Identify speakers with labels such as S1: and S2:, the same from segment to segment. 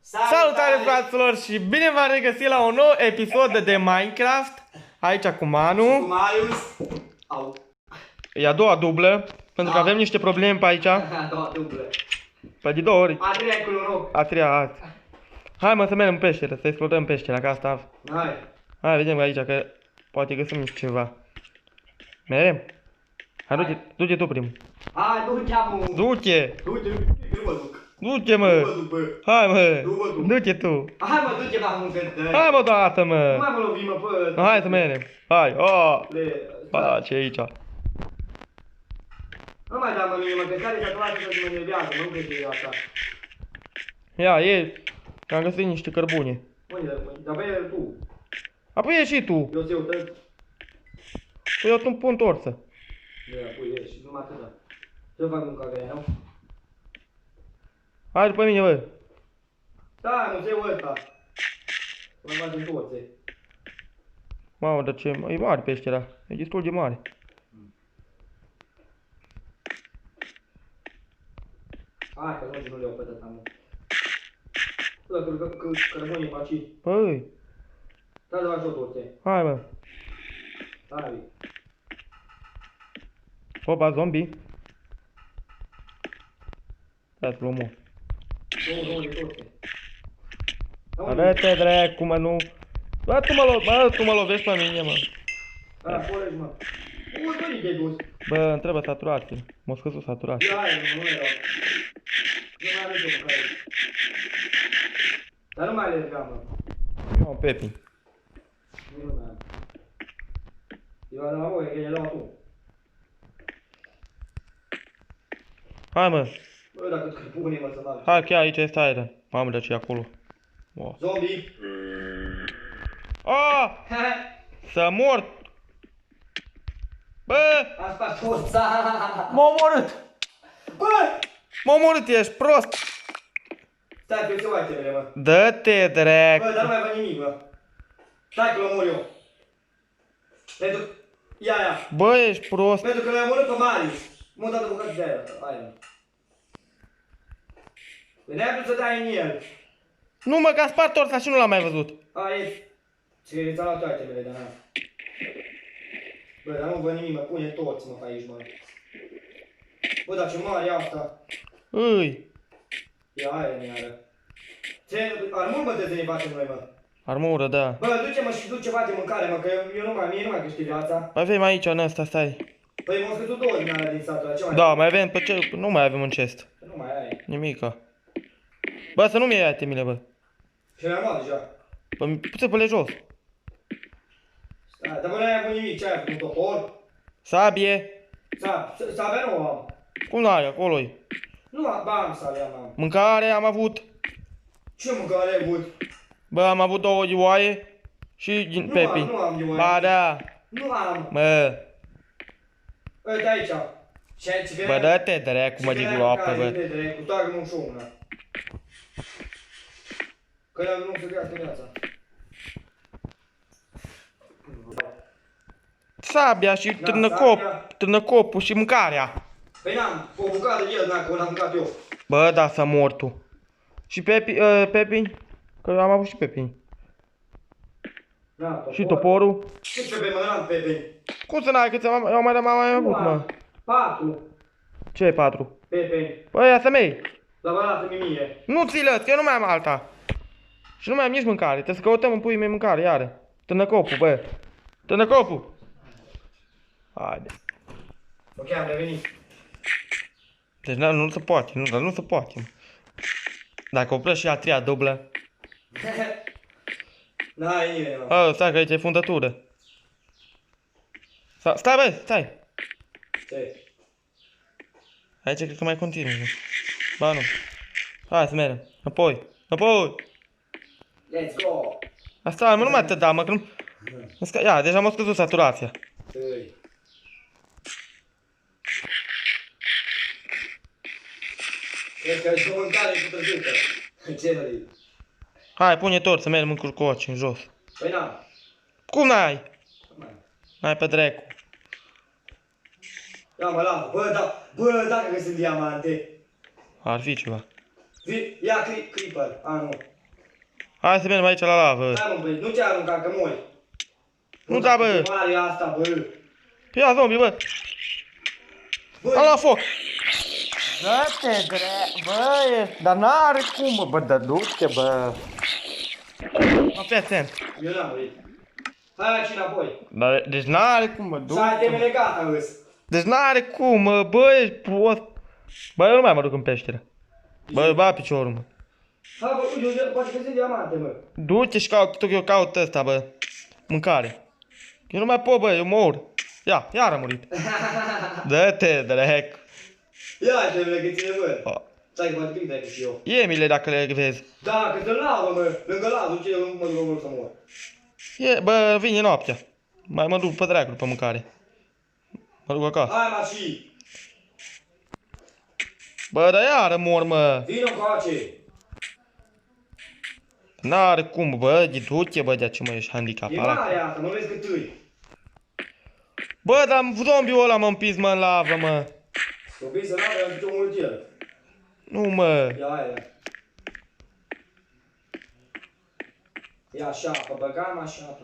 S1: Salutare fraților și bine v-am regăsit la un nou episod de Minecraft. Aici cu Manu.
S2: Cu Marius. Au.
S1: E a doua dublă, pentru că
S2: Da.
S1: avem niște probleme pe aici.
S2: A doua dublă.
S1: Pe de două ori.
S2: A treia cu noroc.
S1: A treia azi. Hai mă să mergem în peșteră, să explodăm peștera, că asta...
S2: Hai.
S1: Hai vedem aici că poate găsim ceva. Merem? Hai, du-te tu primul.
S2: Hai, du-te-mă.
S1: Du-te!
S2: Du-te, nu mă duc.
S1: Du-te mă!
S2: Nu mă duc, bă.
S1: Hai mă!
S2: Nu mă duc.
S1: Du-te tu!
S2: Hai mă, du-te la mâncătări.
S1: Hai mă odată
S2: Nu
S1: mă!
S2: mai mă lovi, mă, bă.
S1: Hai să mergem! Hai!
S2: Le...
S1: A, ce e aici?
S2: Nu mai da mă mie, mă, că care s-a luat să mă nervează, nu cred că e asta.
S1: Ia, e... Am găsit niște cărbune.
S2: Unde, dar băi, tu.
S1: Apoi ieși și tu.
S2: Eu ți-o tăt.
S1: Păi eu tu-mi pun torță.
S2: Ia, pui, ieși, și numai atâta. Ce fac mânca grea, nu?
S1: Hai după mine, bă.
S2: Stai, mă, ce-i ăsta? Să mă bagi în toțe.
S1: Mamă, dar ce... E mare peștera. E destul de mare.
S2: Hai, că nu le iau pe tăta, mă. Bă, că rămâne pe aici.
S1: Păi,
S2: Stai de la și o toțe.
S1: hai mă.
S2: Hai.
S1: Opa, zombie. Stai să luăm o.
S2: Nu, de toțe.
S1: Arăte dracu, mă, nu. Bă, tu mă lovești pe mine, mă.
S2: Hai, colegi, mă. Unde te-ai dus?
S1: Bă, îmi trebuie saturație. M-a scăzut saturație.
S2: Ia, nu erau. Nu mai arăt eu pe care. Dar nu mai alerga, mă.
S1: Eu am Pepi.
S2: Nu mai am. Eu am la voi, că e luat tu.
S1: Hai, mă.
S2: Bă, dacă îți pune, mă, să bag.
S1: Hai, chiar aici este aer. Mamă, de ce e acolo? Wow.
S2: Zombie.
S1: Ah! Să mor! Bă!
S2: Am spart forța.
S1: M-a omorât!
S2: Bă!
S1: M-a omorât, ești prost!
S2: Stai, că eu se uite, mă.
S1: Dă-te, dracu!
S2: Bă, dar nu mai văd nimic, bă. Stai că l-omor eu. Pentru... Ia.
S1: Bă, ești prost!
S2: Pentru că l-ai omorât pe Marius. M-a dat o bucată de aia. Aia. Veneai tu să dai în el.
S1: Nu mă, că a spart torța și nu l-am mai văzut.
S2: Aia e. Ce ți-a luat toate mele, dar n-am. Bă, dar nu văd nimic, mă pune toți, mă, pe aici, mă. Bă, dar ce mare e asta.
S1: Îi!
S2: E aia neară. Ce, armuri, mă, trebuie să ne facem noi, mă.
S1: Armură, da.
S2: Bă, duce-mă și du ceva de mâncare, mă, că mie nu mai câștig viața.
S1: Mai avem aici, în ăsta, stai.
S2: Păi m-au scăzut două din alea din satul ăla, ce mai
S1: Da, mai avem, pe ce? Nu mai avem în chest.
S2: Nu mai ai.
S1: Nimica. Bă, să nu-mi iei itemile, bă.
S2: Și le-am luat deja.
S1: Bă, puteți pe jos.
S2: Stai, dar bă, n-ai avut nimic, ce ai avut, un topor?
S1: Sabie.
S2: Sabia nu am.
S1: Cum n-ai, acolo-i.
S2: Nu am, ba am sabia, am.
S1: Mâncare am avut.
S2: Ce mâncare ai avut?
S1: Bă, am avut două ioaie. Și din
S2: Nu
S1: Pepi.
S2: am, nu am ioaie.
S1: Ba, da.
S2: Nu am.
S1: Bă.
S2: Uite aici. Ce
S1: Bă, dă-te, dracu, mă, de groapă, bă.
S2: Cu toarnă și una. Că nu se crească viața.
S1: Sabia și târnăcopul și mâncarea.
S2: Păi n-am, o bucată de el, dacă o l-am mâncat eu.
S1: Bă, da, să mor tu. Și Pepi? Că am avut și Pepi.
S2: Da, topor.
S1: Și toporul.
S2: Ce Pepe, mă, n-am Pepe.
S1: Cum să n-ai, că eu mai avut, mă.
S2: 4
S1: Ce e 4?
S2: Pepe.
S1: Bă, ia să mei.
S2: La lasă-mi mie.
S1: Nu ți lăs, că eu nu mai am alta. Și nu mai am nici mâncare. Trebuie să căutăm în puii mei mâncare, iară. Târnăcopul, bă. Târnăcopul. Haide.
S2: Ok, am revenit.
S1: Deci nu se poate, nu se poate. Mă. Dacă oprești și a treia dublă.
S2: N-ai nimeni, mă.
S1: Stai că aici e fundătură. Stai, bă, stai.
S2: Ce?
S1: Aici cred că mai continui. Ba nu. Hai să mergem. Înapoi.
S2: Let's go.
S1: Asta, mă, nu mai atât, da, mă, că nu... Ia, deja m-a scăzut saturația.
S2: Tăi. Cred că și o mâncare putrăzită. Ce vrei?
S1: Hai, pune tot să mergem în curcoci, în jos.
S2: Păi n-am.
S1: Cum n-ai?
S2: N-am.
S1: N-ai pe dracu.
S2: Ia mă, lasă. Bă, dacă găsim diamante.
S1: Ar fi ceva.
S2: Ia Creeper. Nu.
S1: Hai să mergem aici la lavă.
S2: Hai mă, băi, nu te arunca că mori.
S1: Nu da, bă.
S2: Mare asta, bă.
S1: Ia zombie, bă. Am luat foc.
S2: Dă-te, bă, dar n-are cum, bă, dă du-te, bă.
S1: Fii atent.
S2: Eu n-am murit. Hai aici înapoi.
S1: Deci n-are cum, mă, duc.
S2: Să temele gata, îs.
S1: Deci n-are cum, mă, bă, ești prost. Bă, eu nu mai mă duc în peșteră. Bă, ba piciorul, mă.
S2: Hai, bă, uite, poate că sunt diamante, mă.
S1: Du-te și eu caut ăsta, bă. Mâncare. Eu nu mai pot, bă, eu mor. Ia, iar am murit. Dă-te, drac.
S2: Ia temele că ține, bă.
S1: Oh.
S2: Stai că poate pic dracu și eu.
S1: Ie-mi-le dacă le vezi.
S2: Da, că te lavă, mă. Lângă lavă, ce eu mă duc să mor.
S1: Bă, vine noaptea. Mai mă duc pe dracu pe mâncare. Mă duc acasă.
S2: Hai, maci.
S1: Bă, dar iară mor, mă.
S2: Vino încoace.
S1: N-are cum, bă, du-te, bă, de-a ce mă ești
S2: E
S1: handicapat.
S2: mare asta, nu vezi cât îi.
S1: Bă, dar zombiul ăla m-a împins, mă, în lavă, mă.
S2: Copii să n-avea, am ce-o mult el.
S1: Nu, mă.
S2: Ia aia. Ia șapă, băgam așa.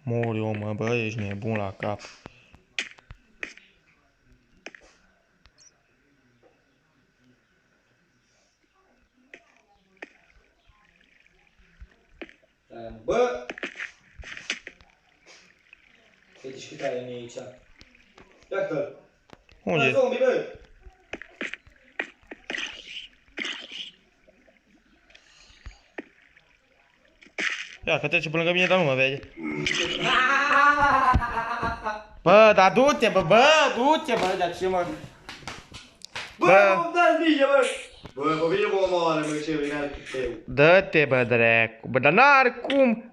S1: Mor eu, mă, bă, ești nebun la cap.
S2: Bă! Uite și cât are mie aici. Iată-l.
S1: Unde
S2: Bă,
S1: e?
S2: zombie, bă!
S1: Ia, că trece pe lângă mine, dar nu mă vede. Bă, dar du-te, bă, du-te, bă, de ce mă...
S2: Bă, mă dați bine, bă! Bă, mă vine bă, mare, mă, ce vine cu tău.
S1: Dă-te, bă, dracu, bă, dar n-are cum.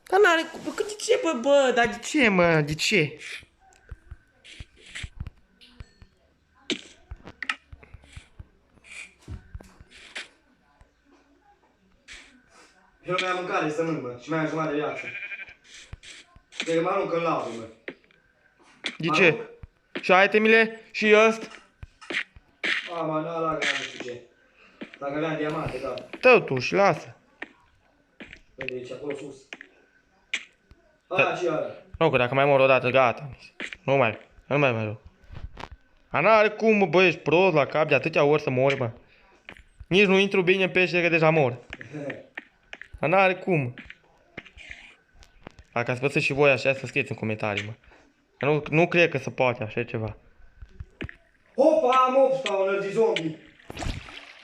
S1: Dar n-are cum, bă, că de ce, bă, dar de ce, mă, de ce?
S2: Eu nu mai am mâncare să mânc, mă, și mai am jumătate de viață. Cred că mă arunc în lavă, mă.
S1: De ce? Și itemile? Și ăsta?
S2: A, mă, n-a la nu știu ce. Dacă aveam diamante, da.
S1: Totuși, lasă.
S2: Uite, aici, acolo sus. Aia ce are?
S1: Nu, că dacă mai mor odată, gata. Nu mai mereu. A, n-are cum, mă, bă, ești prost la cap de atâtea ori să mori, mă. Nici nu intru bine în peșteră, că deja mor. A, n-are cum. Dacă ați văzut și voi așa, să scrieți în comentarii, mă. Că nu cred că se poate așa ceva.
S2: Opa, am 8 spawner de zombie.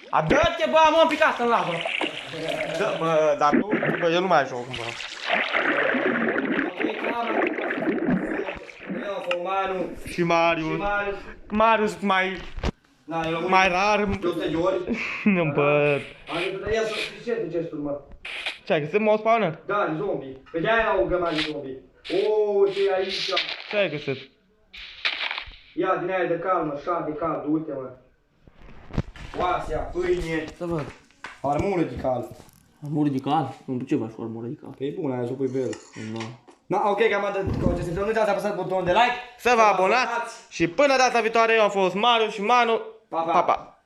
S1: A, dă-te, bă, am picat în lavă. Da, bă, dar nu, bă, eu nu mai joc, bă. Și Marius. Marius mai rar. Nu, bă.
S2: Ia să ce gestul, mă.
S1: Ce-ai găsit, mă, spawner?
S2: Da, de zombie. Pe de-aia au o grămadă de zombie. O, ce e aici?
S1: Ce-ai găsit?
S2: Ia din aia de cal, mă, șa de cal, du-te, mă. Oasea, pâine.
S1: Să văd.
S2: Armură de cal.
S1: Armură de cal? Nu, ce faci cu armură de cal?
S2: Păi e bună, aia, supui pe el.
S1: Da.
S2: Da, ok, cam atât. Nu uitați să apăsați butonul de like.
S1: Să vă abonați și până data viitoare eu am fost Marius și Manu.
S2: Pa, pa.
S1: Pa, pa.